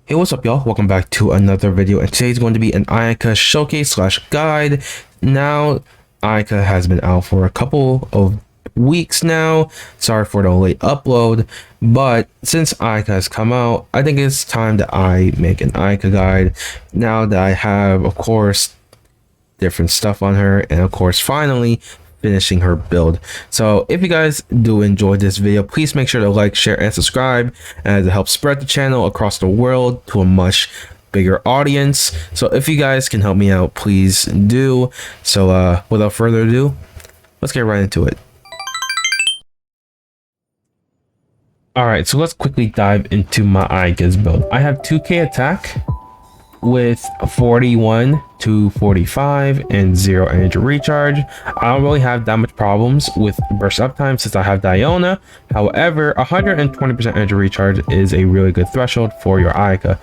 Hey, what's up, y'all? Welcome back to another video, and today's going to be an Ayaka showcase slash guide. Now, Ayaka has been out for a couple of weeks now. Sorry for the late upload, but since Ayaka has come out, I think it's time that I make an Ayaka guide. Now that I have, of course, different stuff on her, and of course, finally finishing her build. So if you guys do enjoy this video, please make sure to like, share, and subscribe, as it helps spread the channel across the world to a much bigger audience. So if you guys can help me out, please do. So without further ado, let's get right into it. Alright, so let's quickly dive into my Ayaka's build. I have 2k attack with 41 to 45 and 0 energy recharge. I don't really have that much problems with burst uptime since I have Diona. However, 120% energy recharge is a really good threshold for your Ayaka.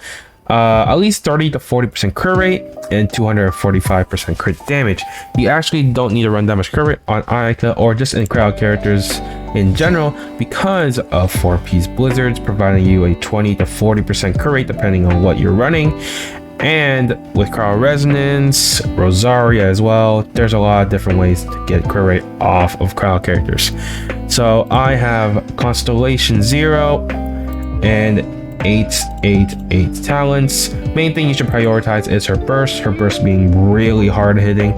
At least 30 to 40% crit rate and 245% crit damage. You actually don't need to run that much crit rate on Ayaka or just in crowd characters in general because of 4-piece blizzards, providing you a 20 to 40% crit rate depending on what you're running. And with crowd resonance, Rosaria as well, there's a lot of different ways to get crit rate off of crowd characters. So I have Constellation 0 and 8 talents. Main thing you should prioritize is her burst being really hard hitting,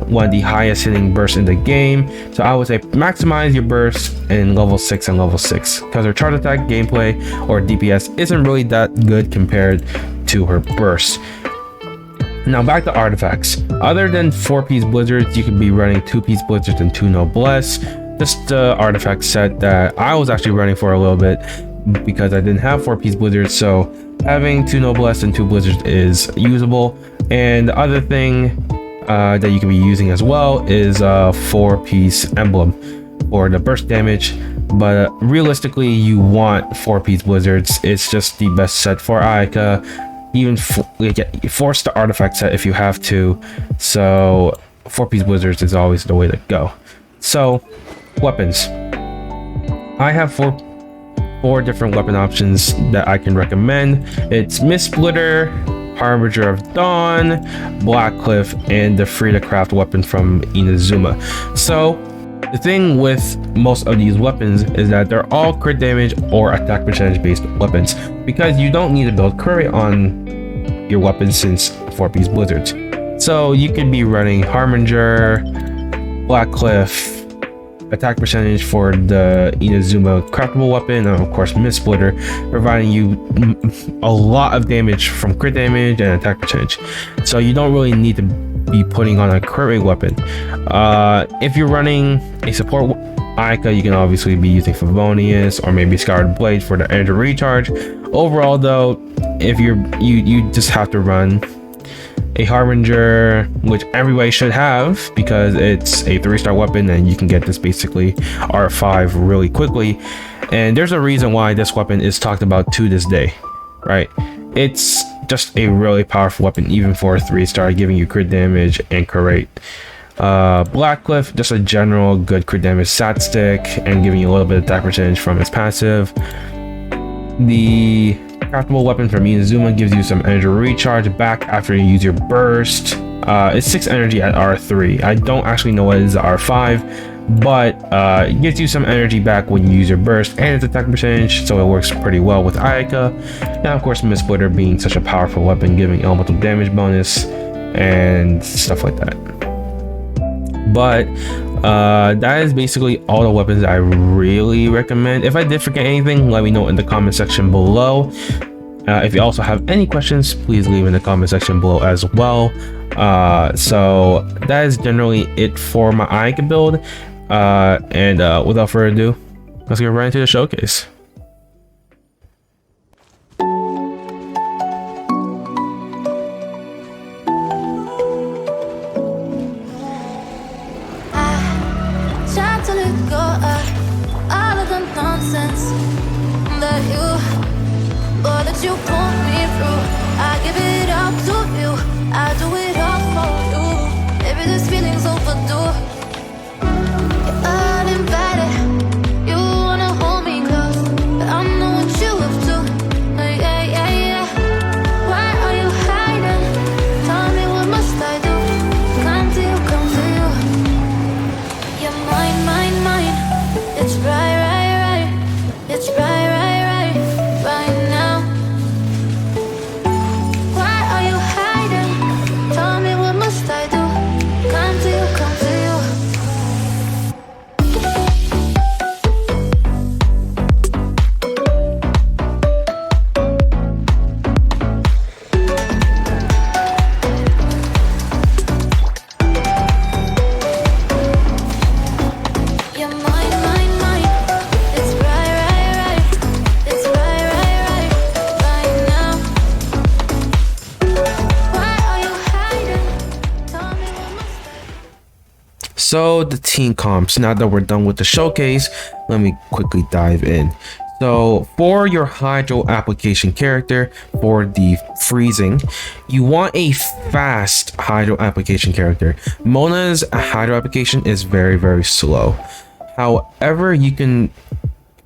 one of the highest hitting bursts in the game. So I would say maximize your burst in level 6 and level 6 because her charge attack gameplay or DPS isn't really that good compared to her burst. Now back to artifacts. Other than 4-piece blizzards, you can be running 2-piece blizzards and 2 noblesse. Just the artifact set that I was actually running for a little bit because I didn't have 4-piece blizzards, so having 2 noblesse and 2 blizzards is usable. And the other thing that you can be using as well is a 4-piece emblem for the burst damage. But realistically, you want 4-piece blizzards. It's just the best set for Ayaka. Even force the artifact set if you have to. So 4-piece blizzards is always the way to go. So weapons, I have four different weapon options that I can recommend. It's Mist Splitter, Harbinger of Dawn, Black Cliff, and the free to craft weapon from Inazuma. So the thing with most of these weapons is that they're all crit damage or attack percentage based weapons because you don't need to build crit rate on your weapons since 4-piece blizzards. So you could be running Harbinger, Black Cliff, attack percentage for the Inazuma craftable weapon, and of course Mist Splitter, providing you a lot of damage from crit damage and attack percentage. So you don't really need to be putting on a crit rate weapon. If you're running a support Ayaka, you can obviously be using Favonius or maybe Scoured Blade for the energy recharge. Overall though, if you just have to run a Harbinger, which everybody should have because it's a 3-star weapon and you can get this basically R5 really quickly. And there's a reason why this weapon is talked about to this day, right? It's just a really powerful weapon even for a 3-star, giving you crit damage and crit rate. Black Cliff, just a general good crit damage stat stick and giving you a little bit of attack percentage from its passive. The craftable weapon from Inazuma gives you some energy recharge back after you use your burst. It's 6 energy at R3. I don't actually know what is R5, but it gives you some energy back when you use your burst and its attack percentage, so it works pretty well with Ayaka. And of course Mist Splitter being such a powerful weapon, giving elemental damage bonus and stuff like that. But that is basically all the weapons I really recommend. If I did forget anything, let me know in the comment section below. If you also have any questions, please leave in the comment section below as well. So that is generally it for my Ayaka build. Without further ado, let's get right into the showcase. To let go of all of the nonsense that you put me through. I give it all to you. I do it all for you. Maybe this feeling's overdue. You're uninvited. You wanna hold me close. So the team comps, now that we're done with the showcase, let me quickly dive in. So for your hydro application character, for the freezing, you want a fast hydro application character. Mona's hydro application is very slow. However, you can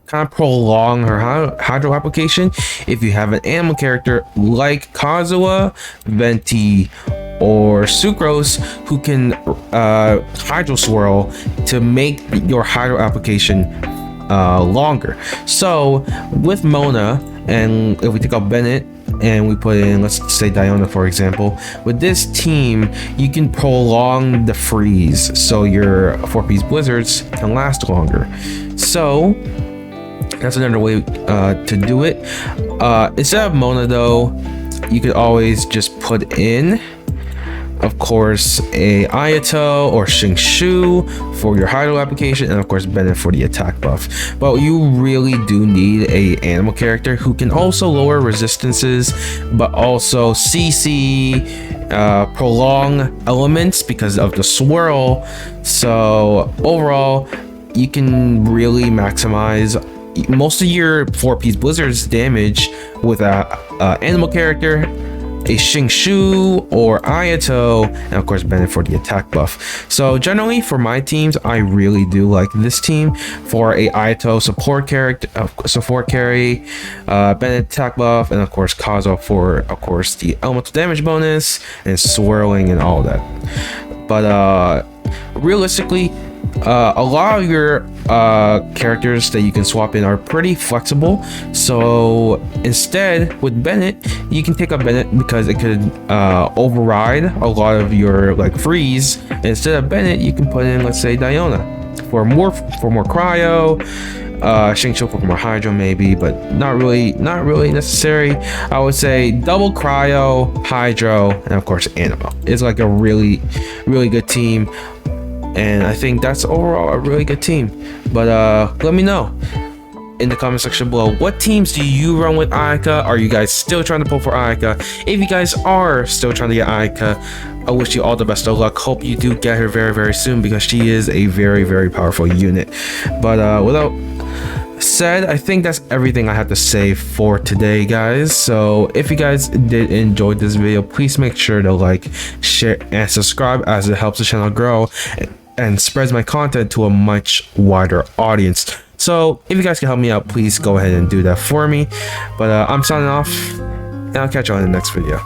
kind of prolong her hydro application if you have an animal character like Kazuha, Venti, or Sucrose, who can hydro swirl to make your hydro application longer. So with Mona, and if we take out Bennett and we put in, let's say, Diona, for example, with this team you can prolong the freeze so your 4-piece blizzards can last longer. So that's another way to do it. Instead of Mona though, you could always just put in, of course, a Ayato or Shingshu for your hydro application, and of course Bennett for the attack buff. But you really do need a animal character who can also lower resistances, but also CC, prolong elements because of the swirl. So overall, you can really maximize most of your 4-piece blizzards damage with a animal character, a Shingshu or Ayato, and of course Bennett for the attack buff. So generally for my teams, I really do like this team for a Ayato support character, support carry, Bennett attack buff, and of course Kazuha for, of course, the elemental damage bonus and swirling and all that. But realistically, a lot of your characters that you can swap in are pretty flexible. So instead with Bennett, you can take up Bennett because it could override a lot of your like freeze. And instead of Bennett, you can put in, let's say, Diona for more cryo, Shingshu for more hydro maybe, but not really necessary. I would say double cryo, hydro, and of course animo. It's like a really good team. And I think that's overall a really good team. But let me know in the comment section below, what teams do you run with Ayaka? Are you guys still trying to pull for Ayaka? If you guys are still trying to get Ayaka, I wish you all the best of luck. Hope you do get her very soon, because she is a very powerful unit. But without said, I think that's everything I have to say for today, guys. So if you guys did enjoy this video, please make sure to like, share, and subscribe, as it helps the channel grow and spreads my content to a much wider audience. So if you guys can help me out, please go ahead and do that for me. But I'm signing off, and I'll catch you on the next video.